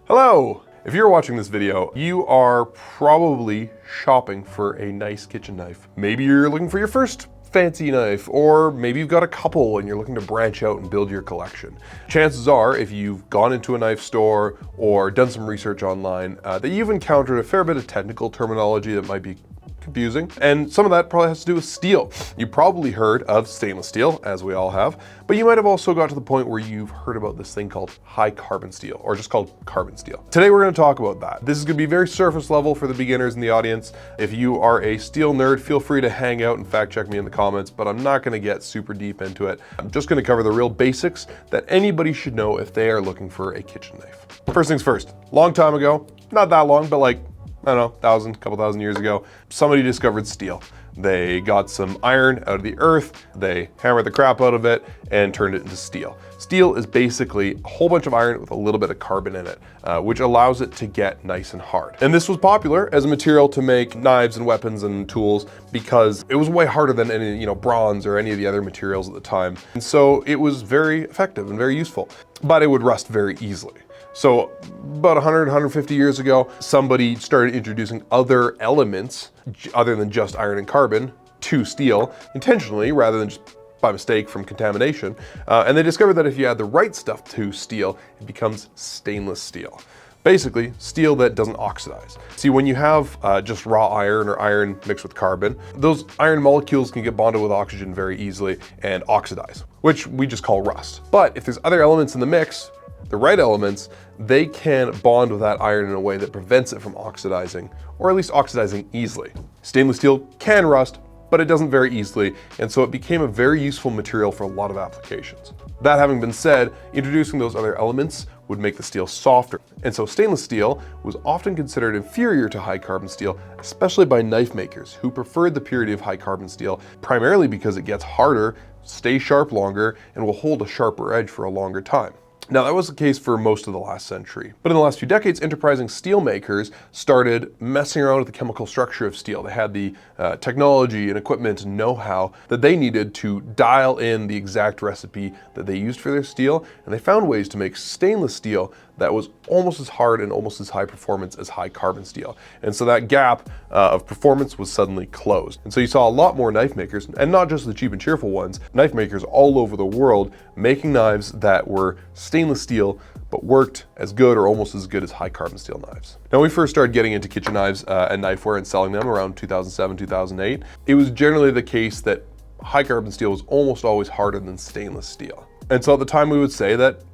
Hello! If you're watching this video, you are probably shopping for a nice kitchen knife. Maybe you're looking for your first fancy knife, or maybe you've got a couple and you're looking to branch out and build your collection. Chances are, if you've gone into a knife store or done some research online, that you've encountered a fair bit of technical terminology that might be confusing, and some of that probably has to do with steel. You probably heard of stainless steel, as we all have, but you might have also got to the point where you've heard about this thing called high carbon steel, or just called carbon steel. Today we're going to talk about that. This is going to be very surface level for the beginners in the audience. If you are a steel nerd, feel free to hang out and fact check me in the comments, but I'm not going to get super deep into it. I'm just going to cover the real basics that anybody should know if they are looking for a kitchen knife. First things first, long time ago, not that long, but like, I don't know, couple thousand years ago, somebody discovered steel. They got some iron out of the earth, they hammered the crap out of it and turned it into steel. Steel is basically a whole bunch of iron with a little bit of carbon in it, which allows it to get nice and hard. And this was popular as a material to make knives and weapons and tools because it was way harder than any, bronze or any of the other materials at the time. And so it was very effective and very useful, but it would rust very easily. So about 100, 150 years ago, somebody started introducing other elements other than just iron and carbon to steel intentionally rather than just by mistake from contamination. And they discovered that if you add the right stuff to steel, it becomes stainless steel. Basically, steel that doesn't oxidize. See, when you have just raw iron or iron mixed with carbon, those iron molecules can get bonded with oxygen very easily and oxidize, which we just call rust. But if there's other elements in the mix, the right elements, they can bond with that iron in a way that prevents it from oxidizing, or at least oxidizing easily. Stainless steel can rust, but it doesn't very easily, and so it became a very useful material for a lot of applications. That having been said, introducing those other elements would make the steel softer. And so stainless steel was often considered inferior to high carbon steel, especially by knife makers who preferred the purity of high carbon steel, primarily because it gets harder, stays sharp longer, and will hold a sharper edge for a longer time. Now, that was the case for most of the last century. But in the last few decades, enterprising steel makers started messing around with the chemical structure of steel. They had the technology and equipment and know-how that they needed to dial in the exact recipe that they used for their steel, and they found ways to make stainless steel that was almost as hard and almost as high performance as high carbon steel. And so that gap of performance was suddenly closed. And so you saw a lot more knife makers, and not just the cheap and cheerful ones, knife makers all over the world making knives that were stainless steel but worked as good or almost as good as high carbon steel knives. Now, when we first started getting into kitchen knives and Knifewear and selling them around 2007, 2008, it was generally the case that high carbon steel was almost always harder than stainless steel. And so at the time we would say that,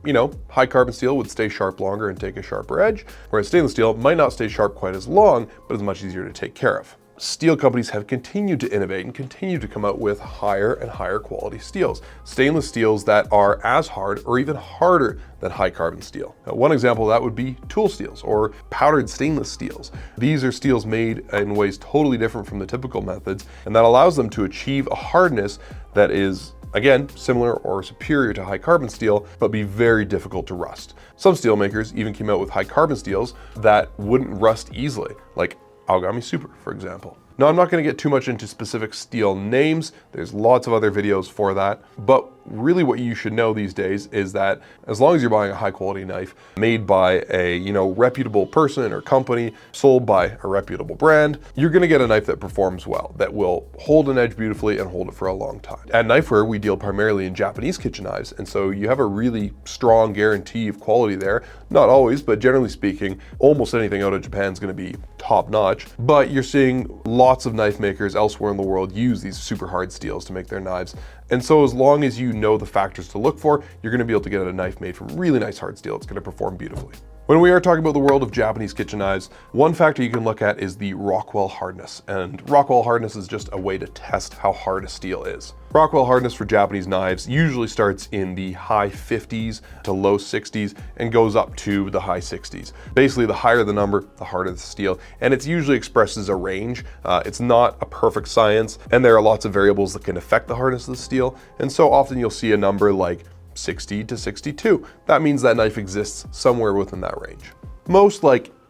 high carbon steel would stay sharp longer and take a sharper edge, whereas stainless steel might not stay sharp quite as long, but is much easier to take care of. Steel companies have continued to innovate and continue to come out with higher and higher quality steels. Stainless steels that are as hard or even harder than high carbon steel. Now, one example of that would be tool steels or powdered stainless steels. These are steels made in ways totally different from the typical methods, and that allows them to achieve a hardness that is, again, similar or superior to high carbon steel, but be very difficult to rust. Some steel makers even came out with high carbon steels that wouldn't rust easily, like Algami Super, for example. Now, I'm not going to get too much into specific steel names. There's lots of other videos for that. But really what you should know these days is that as long as you're buying a high quality knife made by a, reputable person or company, sold by a reputable brand, you're going to get a knife that performs well, that will hold an edge beautifully and hold it for a long time. At Knifewear, we deal primarily in Japanese kitchen knives, and so you have a really strong guarantee of quality there. Not always, but generally speaking, almost anything out of Japan is going to be top notch. But you're seeing lots of knife makers elsewhere in the world use these super hard steels to make their knives. And so as long as you know the factors to look for, you're going to be able to get a knife made from really nice hard steel. It's going to perform beautifully. When we are talking about the world of Japanese kitchen knives, one factor you can look at is the Rockwell hardness. And Rockwell hardness is just a way to test how hard a steel is. Rockwell hardness for Japanese knives usually starts in the high 50s to low 60s and goes up to the high 60s. Basically, the higher the number, the harder the steel, and it's usually expressed as a range. It's not a perfect science, and there are lots of variables that can affect the hardness of the steel, and so often you'll see a number like 60 to 62. That means that knife exists somewhere within that range. Most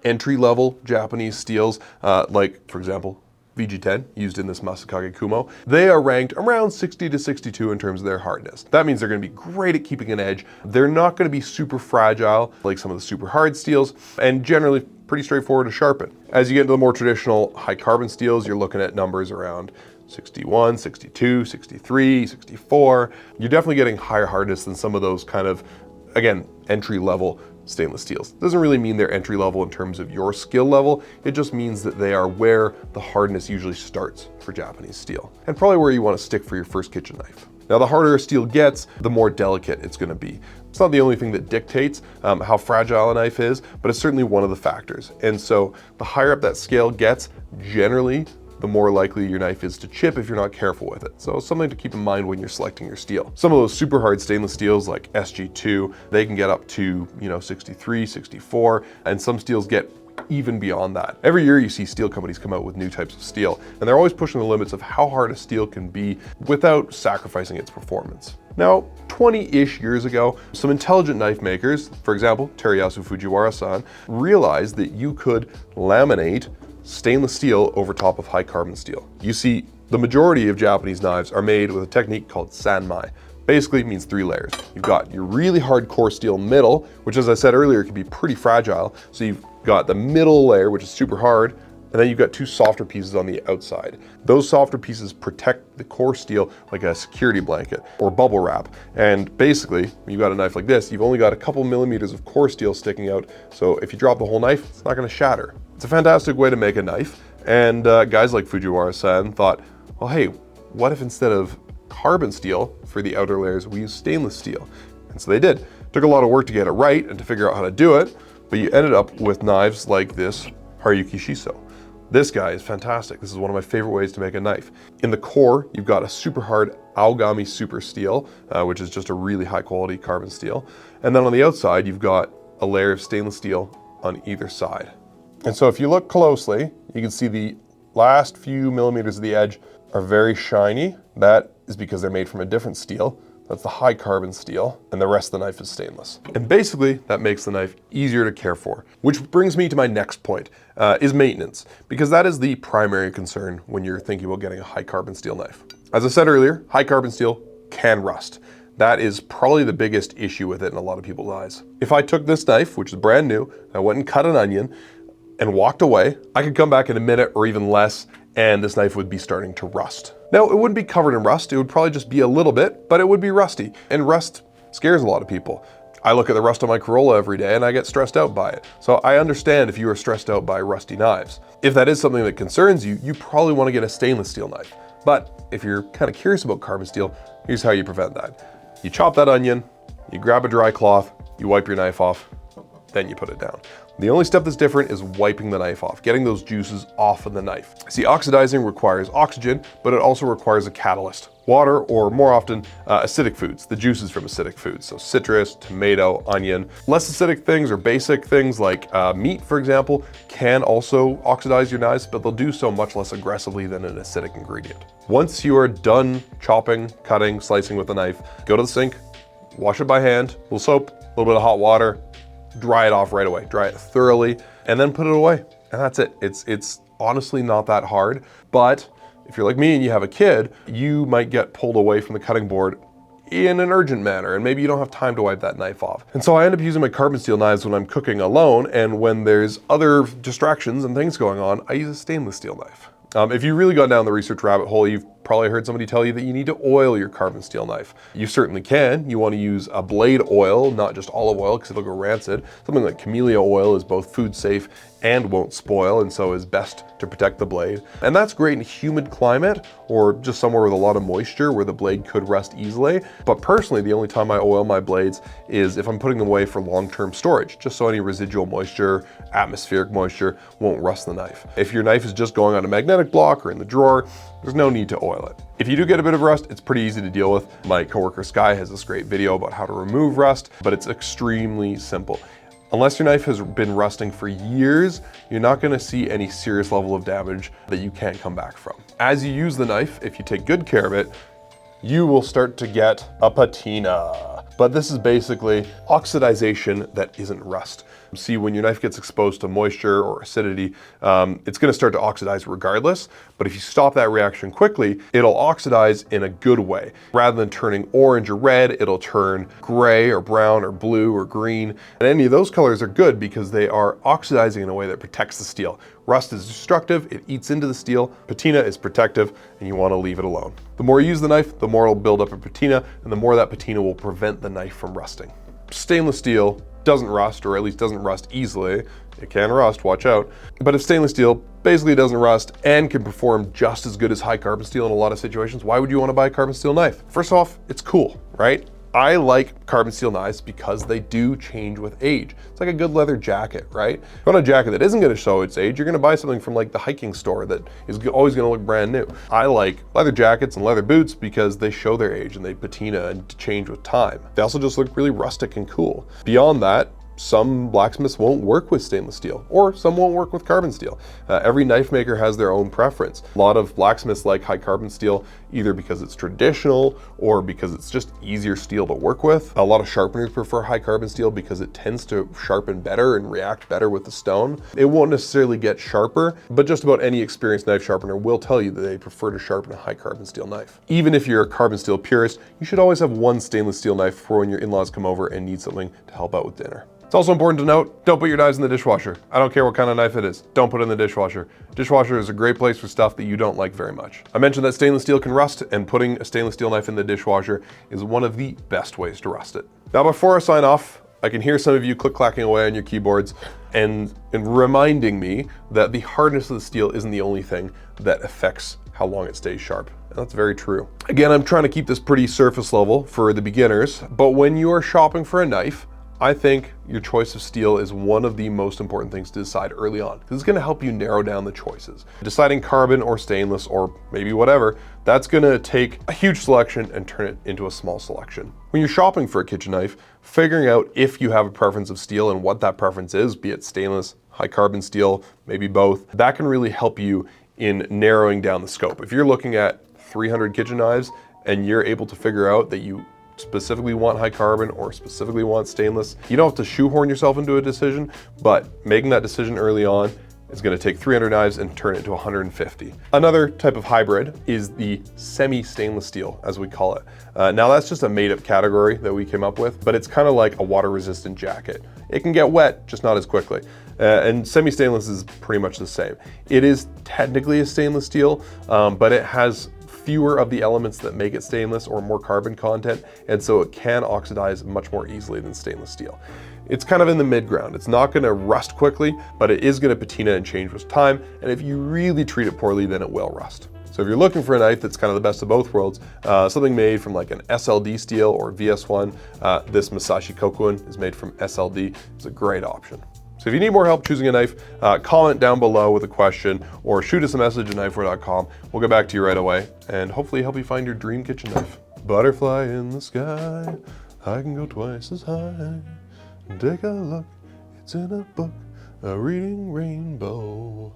entry-level Japanese steels, like for example, VG10, used in this Masakage Kumo, they are ranked around 60 to 62 in terms of their hardness. That means they're going to be great at keeping an edge. They're not going to be super fragile like some of the super hard steels, and generally pretty straightforward to sharpen. As you get into the more traditional high carbon steels, you're looking at numbers around 61, 62, 63, 64. You're definitely getting higher hardness than some of those kind of, again, entry level stainless steels. Doesn't really mean they're entry level in terms of your skill level. It just means that they are where the hardness usually starts for Japanese steel, and probably where you want to stick for your first kitchen knife. Now, the harder a steel gets, the more delicate it's going to be. It's not the only thing that dictates how fragile a knife is, but it's certainly one of the factors. And so the higher up that scale gets, generally, the more likely your knife is to chip if you're not careful with it. So something to keep in mind when you're selecting your steel. Some of those super hard stainless steels like SG2, they can get up to, 63, 64, and some steels get even beyond that. Every year you see steel companies come out with new types of steel, and they're always pushing the limits of how hard a steel can be without sacrificing its performance. Now, 20-ish years ago, some intelligent knife makers, for example, Teruyasu Fujiwara-san, realized that you could laminate stainless steel over top of high carbon steel. You see, the majority of Japanese knives are made with a technique called sanmai. Basically, it means 3 layers. You've got your really hard core steel middle, which, as I said earlier, can be pretty fragile. So you've got the middle layer, which is super hard, and then you've got 2 softer pieces on the outside. Those softer pieces protect the core steel like a security blanket or bubble wrap. And basically, when you've got a knife like this, you've only got a couple millimeters of core steel sticking out. So if you drop the whole knife, it's not going to shatter. It's a fantastic way to make a knife. And guys like Fujiwara-san thought, well, hey, what if instead of carbon steel for the outer layers, we use stainless steel? And so they did. Took a lot of work to get it right and to figure out how to do it, but you ended up with knives like this Haruki Shiso. This guy is fantastic. This is one of my favorite ways to make a knife. In the core, you've got a super hard Aogami super steel, which is just a really high quality carbon steel. And then on the outside, you've got a layer of stainless steel on either side. And so if you look closely, you can see the last few millimeters of the edge are very shiny. That is because they're made from a different steel. That's the high carbon steel, and the rest of the knife is stainless. And basically, that makes the knife easier to care for. Which brings me to my next point, is maintenance, because that is the primary concern when you're thinking about getting a high carbon steel knife. As I said earlier, high carbon steel can rust. That is probably the biggest issue with it in a lot of people's eyes. If I took this knife, which is brand new, I went and cut an onion and walked away, I could come back in a minute or even less, and this knife would be starting to rust. Now, it wouldn't be covered in rust. It would probably just be a little bit, but it would be rusty. And rust scares a lot of people. I look at the rust on my Corolla every day and I get stressed out by it. So I understand if you are stressed out by rusty knives. If that is something that concerns you, you probably want to get a stainless steel knife. But if you're kind of curious about carbon steel, here's how you prevent that. You chop that onion, you grab a dry cloth, you wipe your knife off, then you put it down. The only step that's different is wiping the knife off, getting those juices off of the knife. See, oxidizing requires oxygen, but it also requires a catalyst. Water, or more often, acidic foods, the juices from acidic foods. So citrus, tomato, onion. Less acidic things or basic things like meat, for example, can also oxidize your knives, but they'll do so much less aggressively than an acidic ingredient. Once you are done chopping, cutting, slicing with a knife, go to the sink, wash it by hand, a little soap, a little bit of hot water, dry it off right away, dry it thoroughly, and then put it away. And that's it. It's honestly not that hard, but if you're like me and you have a kid, you might get pulled away from the cutting board in an urgent manner, and maybe you don't have time to wipe that knife off. And so I end up using my carbon steel knives when I'm cooking alone, and when there's other distractions and things going on, I use a stainless steel knife. If you really got down the research rabbit hole, you've probably heard somebody tell you that you need to oil your carbon steel knife. You certainly can. You want to use a blade oil, not just olive oil, because it'll go rancid. Something like camellia oil is both food safe and won't spoil, and so is best to protect the blade. And that's great in humid climate or just somewhere with a lot of moisture where the blade could rust easily. But personally, the only time I oil my blades is if I'm putting them away for long-term storage, just so any residual moisture, atmospheric moisture won't rust the knife. If your knife is just going on a magnetic block or in the drawer, there's no need to oil it. If you do get a bit of rust, it's pretty easy to deal with. My coworker Sky has this great video about how to remove rust, but it's extremely simple. Unless your knife has been rusting for years, you're not going to see any serious level of damage that you can't come back from. As you use the knife, if you take good care of it, you will start to get a patina. But this is basically oxidization that isn't rust. See, when your knife gets exposed to moisture or acidity, it's gonna start to oxidize regardless, but if you stop that reaction quickly, it'll oxidize in a good way. Rather than turning orange or red, it'll turn gray or brown or blue or green. And any of those colors are good because they are oxidizing in a way that protects the steel. Rust is destructive, it eats into the steel. Patina is protective, and you wanna leave it alone. The more you use the knife, the more it'll build up a patina, and the more that patina will prevent the knife from rusting. Stainless steel doesn't rust, or at least doesn't rust easily. It can rust, watch out. But if stainless steel basically doesn't rust and can perform just as good as high carbon steel in a lot of situations, why would you wanna buy a carbon steel knife? First off, it's cool, right? I like carbon steel knives because they do change with age. It's like a good leather jacket, right? If you want a jacket that isn't gonna show its age, you're gonna buy something from like the hiking store that is always gonna look brand new. I like leather jackets and leather boots because they show their age and they patina and change with time. They also just look really rustic and cool. Beyond that, some blacksmiths won't work with stainless steel, or some won't work with carbon steel. Every knife maker has their own preference. A lot of blacksmiths like high carbon steel, either because it's traditional or because it's just easier steel to work with. A lot of sharpeners prefer high carbon steel because it tends to sharpen better and react better with the stone. It won't necessarily get sharper, but just about any experienced knife sharpener will tell you that they prefer to sharpen a high carbon steel knife. Even if you're a carbon steel purist, you should always have one stainless steel knife for when your in-laws come over and need something to help out with dinner. It's also important to note, don't put your knives in the dishwasher. I don't care what kind of knife it is, don't put it in the dishwasher. Dishwasher is a great place for stuff that you don't like very much. I mentioned that stainless steel can rust, and putting a stainless steel knife in the dishwasher is one of the best ways to rust it. Now before I sign off, I can hear some of you click-clacking away on your keyboards and reminding me that the hardness of the steel isn't the only thing that affects how long it stays sharp. And that's very true. Again, I'm trying to keep this pretty surface level for the beginners, but when you are shopping for a knife, I think your choice of steel is one of the most important things to decide early on, because it's gonna help you narrow down the choices. Deciding carbon or stainless or maybe whatever, that's gonna take a huge selection and turn it into a small selection. When you're shopping for a kitchen knife, figuring out if you have a preference of steel and what that preference is, be it stainless, high carbon steel, maybe both, that can really help you in narrowing down the scope. If you're looking at 300 kitchen knives and you're able to figure out that you specifically want high carbon or specifically want stainless, you don't have to shoehorn yourself into a decision, but making that decision early on is going to take 300 knives and turn it into 150. Another type of hybrid is the semi-stainless steel, as we call it. Now that's just a made-up category that we came up with, but it's kind of like a water-resistant jacket. It can get wet, just not as quickly. And semi-stainless is pretty much the same. It is technically a stainless steel, but it has fewer of the elements that make it stainless or more carbon content, and so it can oxidize much more easily than stainless steel. It's kind of in the mid-ground. It's not gonna rust quickly, but it is gonna patina and change with time, and if you really treat it poorly, then it will rust. So if you're looking for a knife that's kind of the best of both worlds, something made from like an SLD steel or VS1, this Masashi Kokuin is made from SLD. It's a great option. So if you need more help choosing a knife, comment down below with a question or shoot us a message at knifewear.com. We'll get back to you right away and hopefully help you find your dream kitchen knife. Butterfly in the sky, I can go twice as high. Take a look, it's in a book, a reading rainbow.